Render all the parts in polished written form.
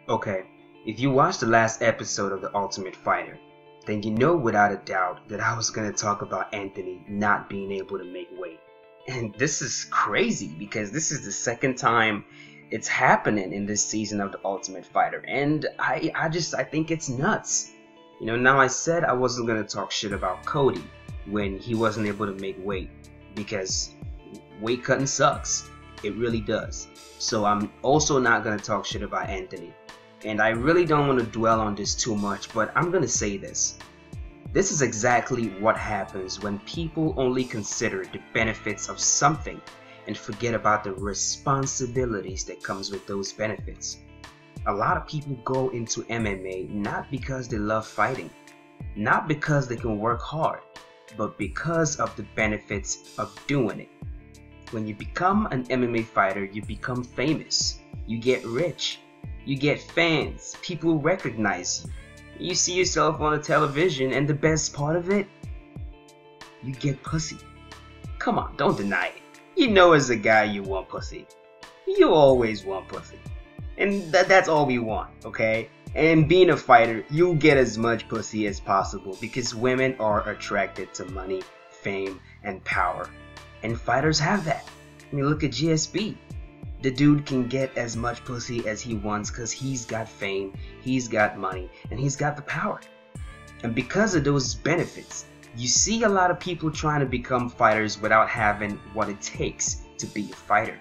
Okay, if you watched the last episode of The Ultimate Fighter, then you know without a doubt that I was going to talk about Anthony not being able to make weight. And this is crazy because this is the second time it's happening in this season of The Ultimate Fighter. And I think it's nuts. Now I said I wasn't going to talk shit about Cody when he wasn't able to make weight because weight cutting sucks. It really does. So I'm also not going to talk shit about Anthony. And I really don't want to dwell on this too much, but I'm going to say this. This is exactly what happens when people only consider the benefits of something and forget about the responsibilities that comes with those benefits. A lot of people go into MMA not because they love fighting, not because they can work hard, but because of the benefits of doing it. When you become an MMA fighter, you become famous, you get rich, you get fans, people recognize you, you see yourself on the television, and the best part of it, you get pussy. Come on, don't deny it. You know as a guy you want pussy. You always want pussy. And that's all we want, okay? And being a fighter, you get as much pussy as possible because women are attracted to money, fame, and power. And fighters have that. I mean, look at GSP. The dude can get as much pussy as he wants because he's got fame, he's got money, and he's got the power. And because of those benefits, you see a lot of people trying to become fighters without having what it takes to be a fighter.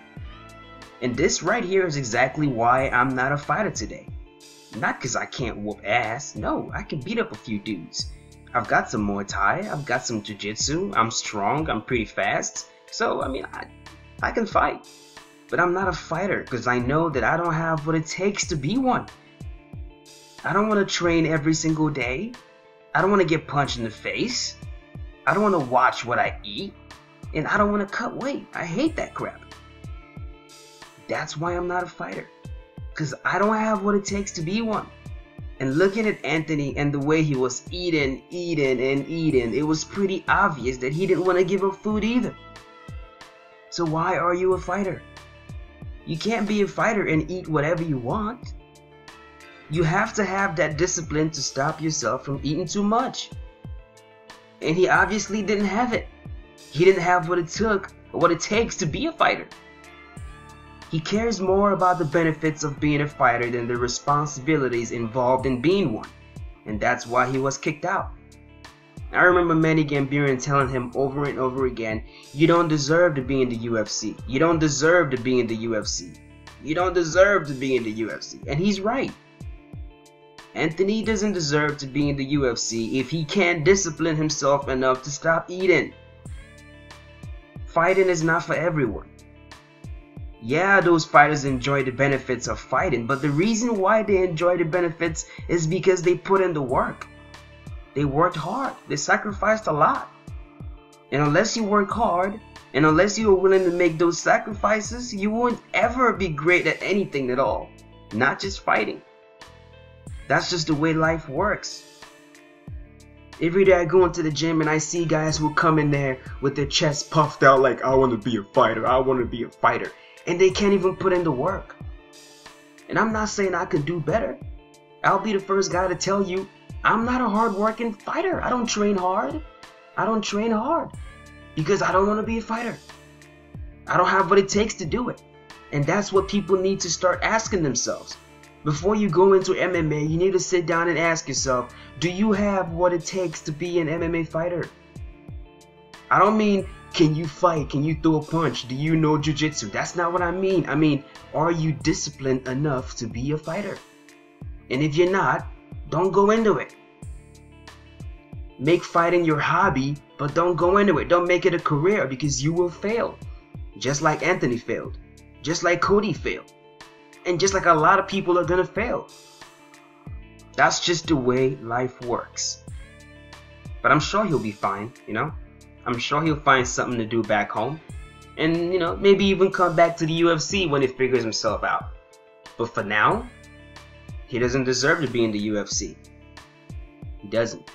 And this right here is exactly why I'm not a fighter today. Not because I can't whoop ass. No, I can beat up a few dudes. I've got some Muay Thai, I've got some Jiu-Jitsu, I'm strong, I'm pretty fast. So, I mean, I can fight. But I'm not a fighter because I know that I don't have what it takes to be one. I don't want to train every single day. I don't want to get punched in the face. I don't want to watch what I eat. And I don't want to cut weight. I hate that crap. That's why I'm not a fighter. Because I don't have what it takes to be one. And looking at Anthony and the way he was eating, it was pretty obvious that he didn't want to give up food either. So why are you a fighter? You can't be a fighter and eat whatever you want. You have to have that discipline to stop yourself from eating too much. And he obviously didn't have it. He didn't have what it took or what it takes to be a fighter. He cares more about the benefits of being a fighter than the responsibilities involved in being one. And that's why he was kicked out. I remember Manny Gambiran telling him over and over again, you don't deserve to be in the UFC. You don't deserve to be in the UFC. You don't deserve to be in the UFC. And he's right. Anthony doesn't deserve to be in the UFC if he can't discipline himself enough to stop eating. Fighting is not for everyone. Yeah, those fighters enjoy the benefits of fighting, but the reason why they enjoy the benefits is because they put in the work. They worked hard. They sacrificed a lot. And unless you work hard, and unless you are willing to make those sacrifices, you won't ever be great at anything at all. Not just fighting. That's just the way life works. Every day I go into the gym and I see guys who come in there with their chests puffed out like, I want to be a fighter, I want to be a fighter. And they can't even put in the work. And I'm not saying I could do better. I'll be the first guy to tell you, I'm not a hard-working fighter. I don't train hard. I don't train hard because I don't want to be a fighter. I don't have what it takes to do it. And that's what people need to start asking themselves. Before you go into MMA, you need to sit down and ask yourself, do you have what it takes to be an MMA fighter? I don't mean, can you fight? Can you throw a punch? Do you know Jiu-Jitsu? That's not what I mean. I mean, are you disciplined enough to be a fighter? And if you're not, don't go into it. Make fighting your hobby, but don't go into it. Don't make it a career because you will fail. Just like Anthony failed. Just like Cody failed. And just like a lot of people are gonna fail. That's just the way life works. But I'm sure he'll be fine, I'm sure he'll find something to do back home. And, maybe even come back to the UFC when he figures himself out. But for now, he doesn't deserve to be in the UFC. He doesn't.